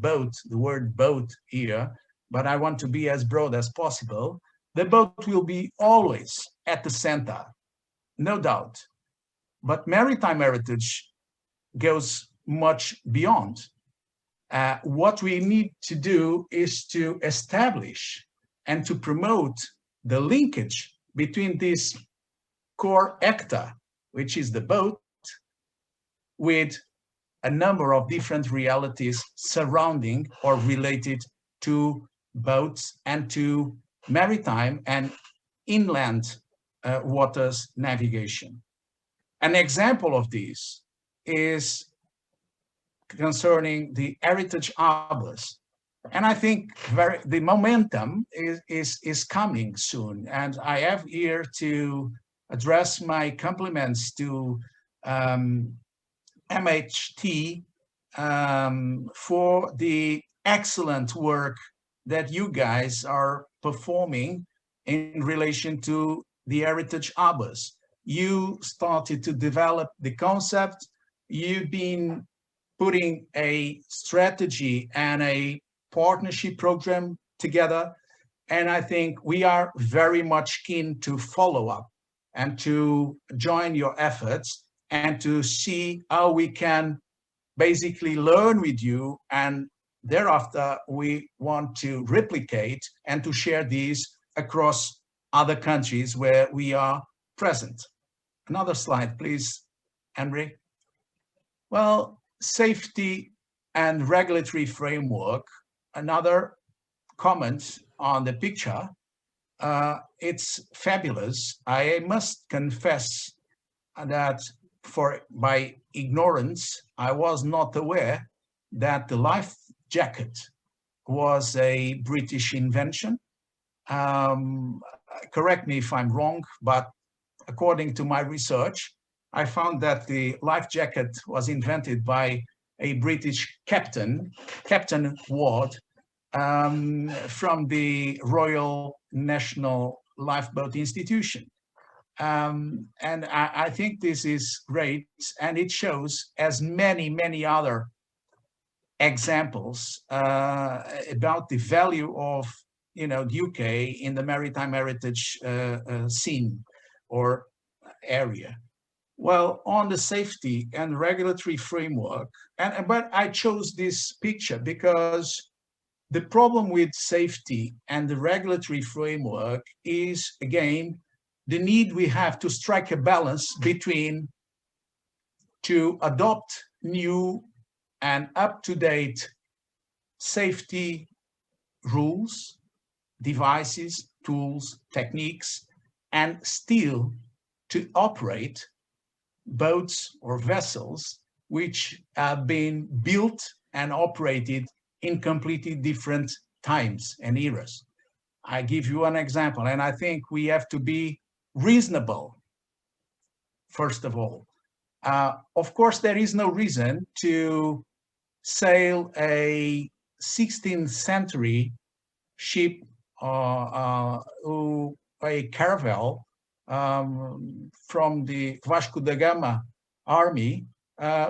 word boat here, but I want to be as broad as possible. The boat will be always at the center, no doubt. But maritime heritage goes much beyond. What we need to do is to establish and to promote the linkage between this core actor, which is the boat, with a number of different realities surrounding or related to boats and to maritime and inland waters navigation. An example of this is concerning the heritage harbours. And I think the momentum is coming soon. And I have here to address my compliments to MHT for the excellent work that you guys are performing in relation to the heritage harbours. You started to develop the concept. You've been putting a strategy and a partnership program together. And I think we are very much keen to follow up and to join your efforts and to see how we can basically learn with you. And thereafter, we want to replicate and to share these across other countries where we are present. Another slide, please, Henry. Well, safety and regulatory framework, another comment on the picture. It's fabulous. I must confess that by ignorance, I was not aware that the life jacket was a British invention. Correct me if I'm wrong, but according to my research, I found that the life jacket was invented by a British captain, Captain Ward, from the Royal National Lifeboat Institution. And I think this is great, and it shows, as many other examples about the value of the UK in the maritime heritage scene or area. Well, on the safety and regulatory framework, but I chose this picture because the problem with safety and the regulatory framework is, again, the need we have to strike a balance between to adopt new and up-to-date safety rules, devices, tools, techniques, and still to operate boats or vessels which have been built and operated in completely different times and eras. I give you an example, and I think we have to be reasonable, first of all. Of course, there is no reason to sail a 16th century ship a caravel from the Vasco da Gama army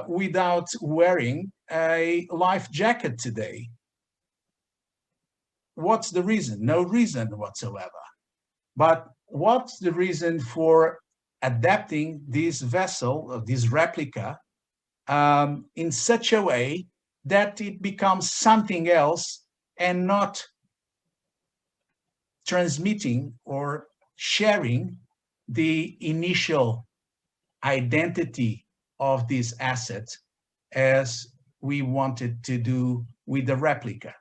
without wearing a life jacket today. What's the reason? No reason whatsoever. But what's the reason for adapting this vessel, this replica, in such a way that it becomes something else and not transmitting or sharing the initial identity of this asset as we wanted to do with the replica?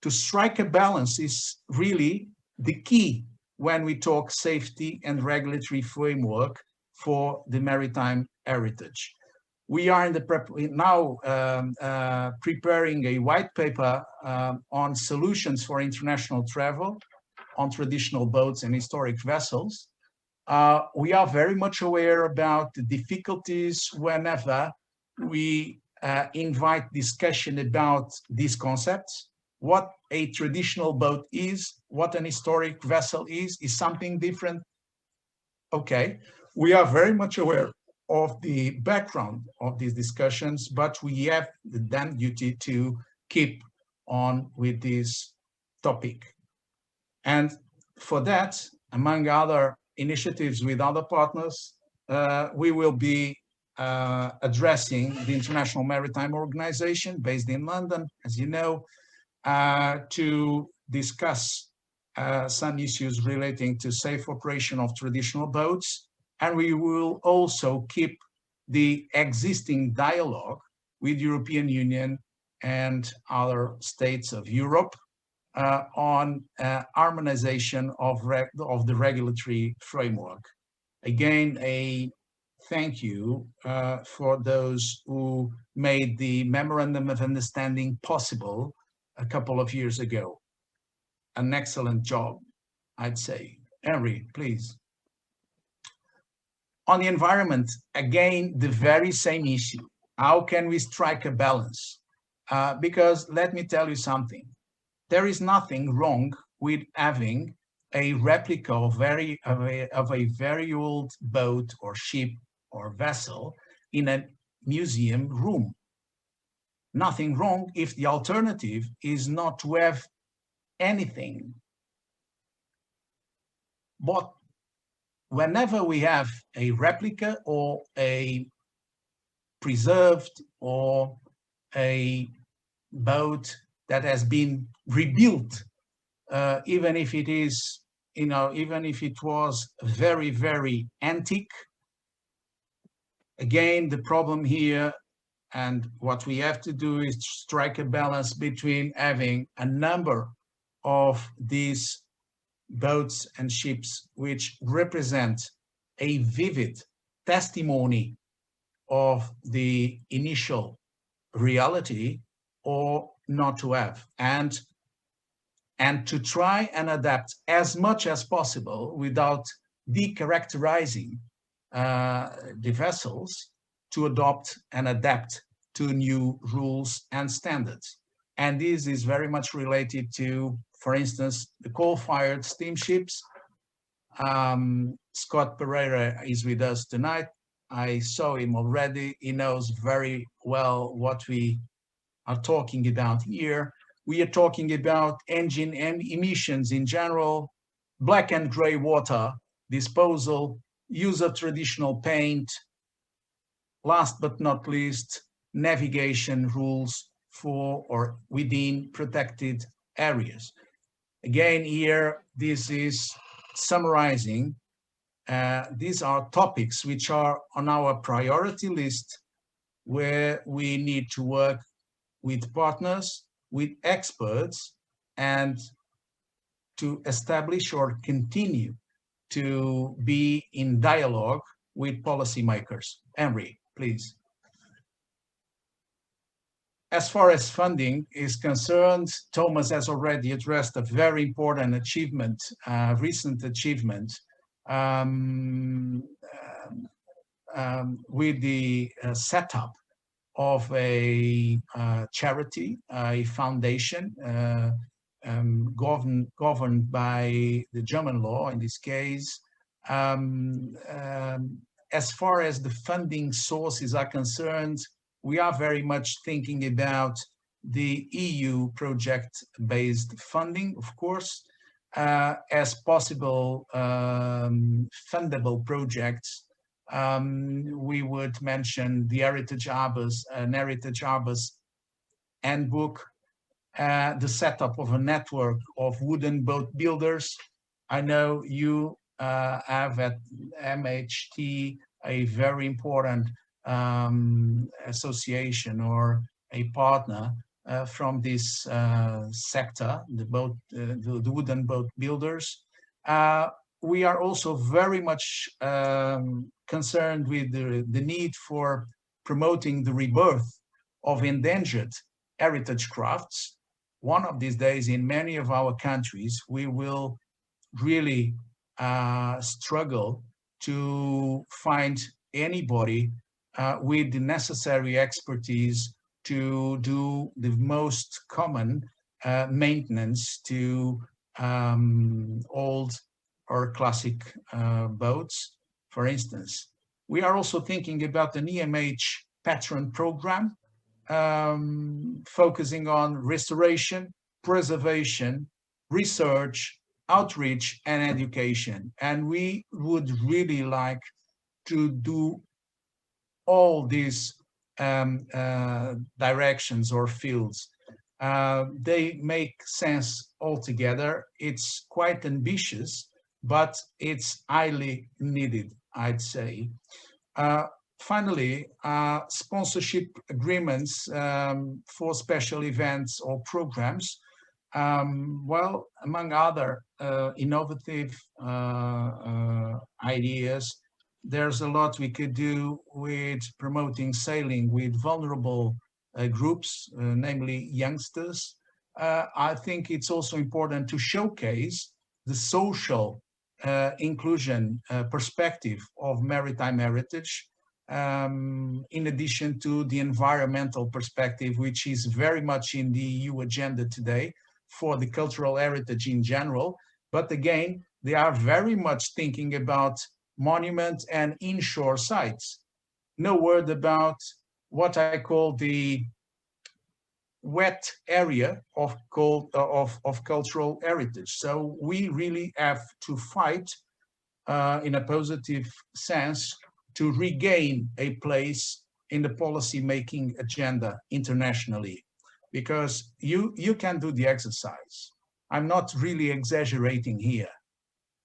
To strike a balance is really the key when we talk safety and regulatory framework for the maritime heritage. We are in the now preparing a white paper on solutions for international travel on traditional boats and historic vessels. We are very much aware about the difficulties whenever we invite discussion about these concepts. What a traditional boat is, what an historic vessel is something different. Okay, we are very much aware of the background of these discussions, but we have the damn duty to keep on with this topic. And for that, among other initiatives with other partners, we will be addressing the International Maritime Organization based in London, as you know, to discuss some issues relating to safe operation of traditional boats. And we will also keep the existing dialogue with European Union and other states of Europe on harmonization of the regulatory framework. Again, a thank you for those who made the Memorandum of Understanding possible a couple of years ago. An excellent job, I'd say. Henry, please. On the environment, again, the very same issue. How can we strike a balance? Because let me tell you something. There is nothing wrong with having a replica of a very old boat or ship or vessel in a museum room. Nothing wrong if the alternative is not to have anything. But whenever we have a replica or a preserved or a boat that has been rebuilt, even if it is, even if it was very, very antique, again, the problem here, and what we have to do is strike a balance between having a number of these boats and ships which represent a vivid testimony of the initial reality, or not to have, and to try and adapt as much as possible without decharacterizing the vessels, to adopt and adapt to new rules and standards. And this is very much related to, for instance, the coal-fired steamships. Scott Pereira is with us tonight. I saw him already. He knows very well what we are talking about here. We are talking about engine emissions in general, black and gray water disposal, use of traditional paint, last but not least, navigation rules for or within protected areas. Again, here, this is summarizing. These are topics which are on our priority list, where we need to work with partners, with experts, and to establish or continue to be in dialogue with policymakers. Henry, please. As far as funding is concerned, Thomas has already addressed a very important achievement, recent achievement, with the setup of a charity, a foundation governed by the German law in this case. As far as the funding sources are concerned, we are very much thinking about the EU project-based funding, of course, as possible fundable projects. We would mention the Heritage Harbours, an Heritage Harbours handbook, the setup of a network of wooden boat builders. I know you have at MHT a very important association or a partner from this sector, the wooden boat builders. We are also very much concerned with the need for promoting the rebirth of endangered heritage crafts. One of these days, in many of our countries, we will really struggle to find anybody with the necessary expertise to do the most common maintenance to old or classic boats, for instance. We are also thinking about an EMH patron program, focusing on restoration, preservation, research, outreach, and education. And we would really like to do all these directions or fields. They make sense altogether. It's quite ambitious, but it's highly needed, I'd say. Finally, sponsorship agreements for special events or programs. Well, among other innovative ideas, there's a lot we could do with promoting sailing with vulnerable groups, namely youngsters. I think it's also important to showcase the social inclusion perspective of maritime heritage, in addition to the environmental perspective, which is very much in the EU agenda today for the cultural heritage in general. But again, they are very much thinking about monuments and inshore sites. No word about what I call the wet area of cultural heritage. So we really have to fight in a positive sense to regain a place in the policy making agenda internationally, because you can do the exercise. I'm not really exaggerating here.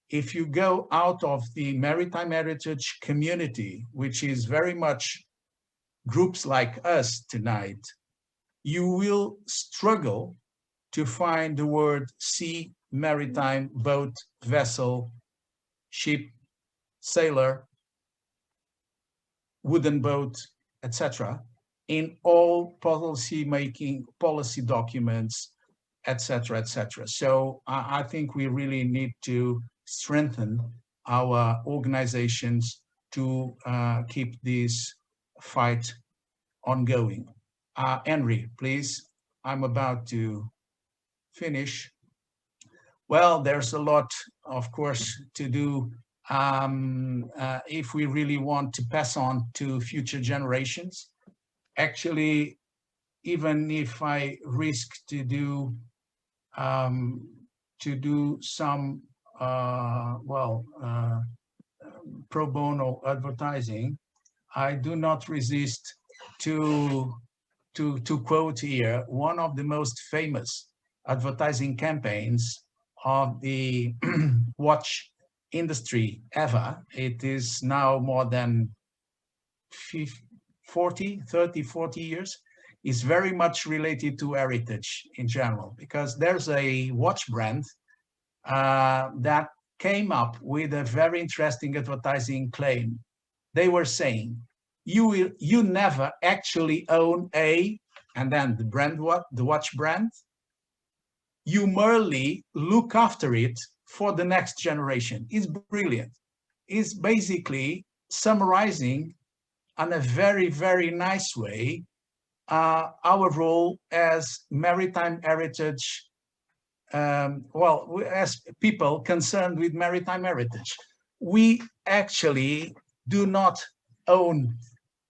If you go out of the maritime heritage community, which is very much groups like us tonight, you will struggle to find the word sea, maritime, boat, vessel, ship, sailor, wooden boat, etc., in all policy documents, etc., etc. So I think we really need to strengthen our organizations to keep this fight ongoing. Henry, please. I'm about to finish. Well, there's a lot, of course, to do if we really want to pass on to future generations. Actually, even if I risk to do some pro bono advertising, I do not resist to quote here one of the most famous advertising campaigns of the watch industry ever. It is now more than 40 years. Is very much related to heritage in general, because there's a watch brand that came up with a very interesting advertising claim. They were saying, you never actually own a, and then the brand, the watch brand, you merely look after it for the next generation. It's brilliant. It's basically summarizing in a very, very nice way our role as maritime heritage, as people concerned with maritime heritage. We actually do not own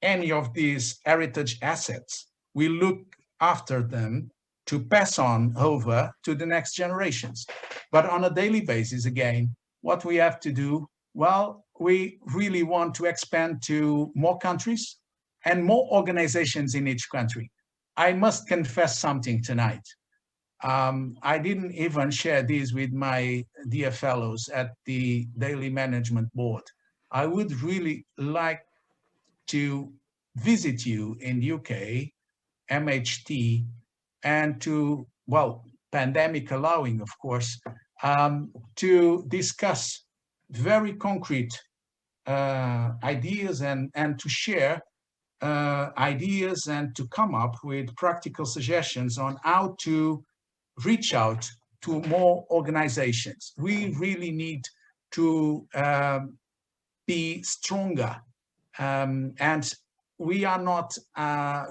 any of these heritage assets. We look after them to pass on over to the next generations. But on a daily basis, again, what we have to do, well, we really want to expand to more countries and more organizations in each country. I must confess something tonight. I didn't even share this with my dear fellows at the Daily Management Board. I would really like to visit you in UK, MHT, and to, well, pandemic allowing, of course, to discuss very concrete ideas and to share ideas and to come up with practical suggestions on how to reach out to more organizations. We really need to be stronger, and we are not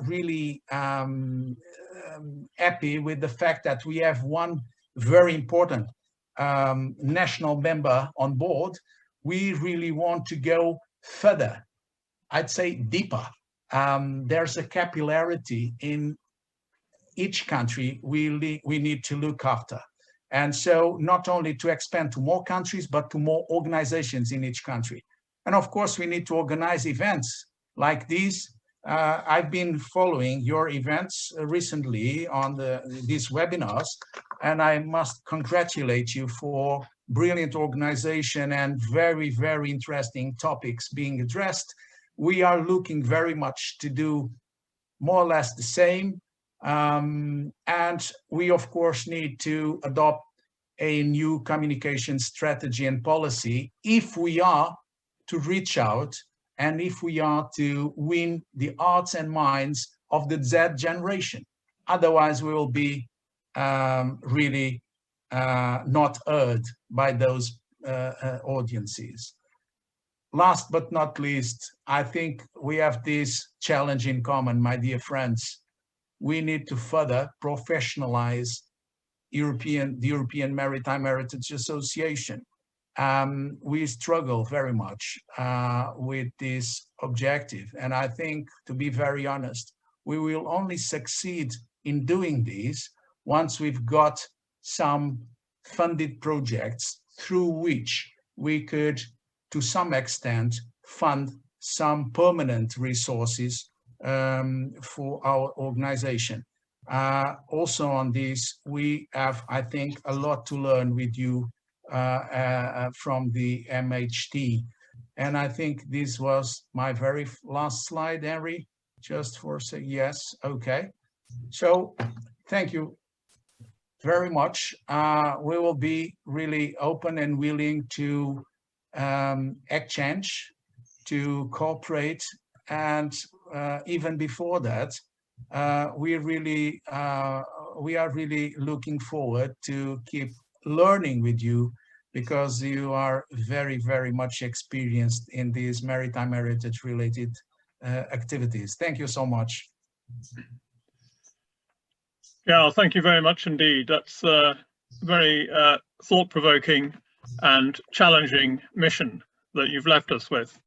really happy with the fact that we have one very important national member on board. We really want to go further, I'd say deeper. There's a capillarity in each country we need to look after. And so not only to expand to more countries, but to more organizations in each country. And of course, we need to organize events like these. I've been following your events recently on these webinars, and I must congratulate you for brilliant organization and very, very interesting topics being addressed. We are looking very much to do more or less the same. And we, of course, need to adopt a new communication strategy and policy if we are to reach out and if we are to win the hearts and minds of the Z generation. Otherwise, we will be really not heard by those audiences. Last but not least, I think we have this challenge in common, my dear friends. We need to further professionalize the European Maritime Heritage Association. We struggle very much with this objective. And I think, to be very honest, we will only succeed in doing this once we've got some funded projects through which we could, to some extent, fund some permanent resources for our organization. Also on this, we have, I think, a lot to learn with you from the MHT. And I think this was my very last slide, Henry, just for say yes, okay. So thank you very much. We will be really open and willing to exchange, to cooperate, and even before that, we are really looking forward to keep learning with you, because you are very, very much experienced in these maritime heritage related activities. Thank you so much. Yeah, thank you very much indeed. That's a very thought-provoking and challenging mission that you've left us with.